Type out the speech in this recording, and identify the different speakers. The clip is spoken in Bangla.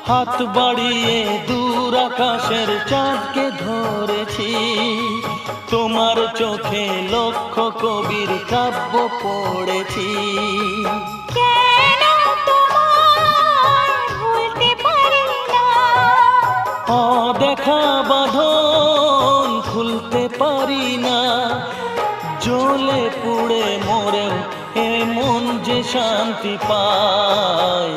Speaker 1: হাত বাড়িয়ে দূর আকাশের চাঁদকে ধরেছি, তোমার চোখে লক্ষ কবির কাব্য পড়েছি।
Speaker 2: কেন তোমায় ভুলতে পারি না,
Speaker 1: অদেখা বাঁধন খুলতে পারি না, জ্বলে পুড়ে মরেও এ মন যে শান্তি পায়।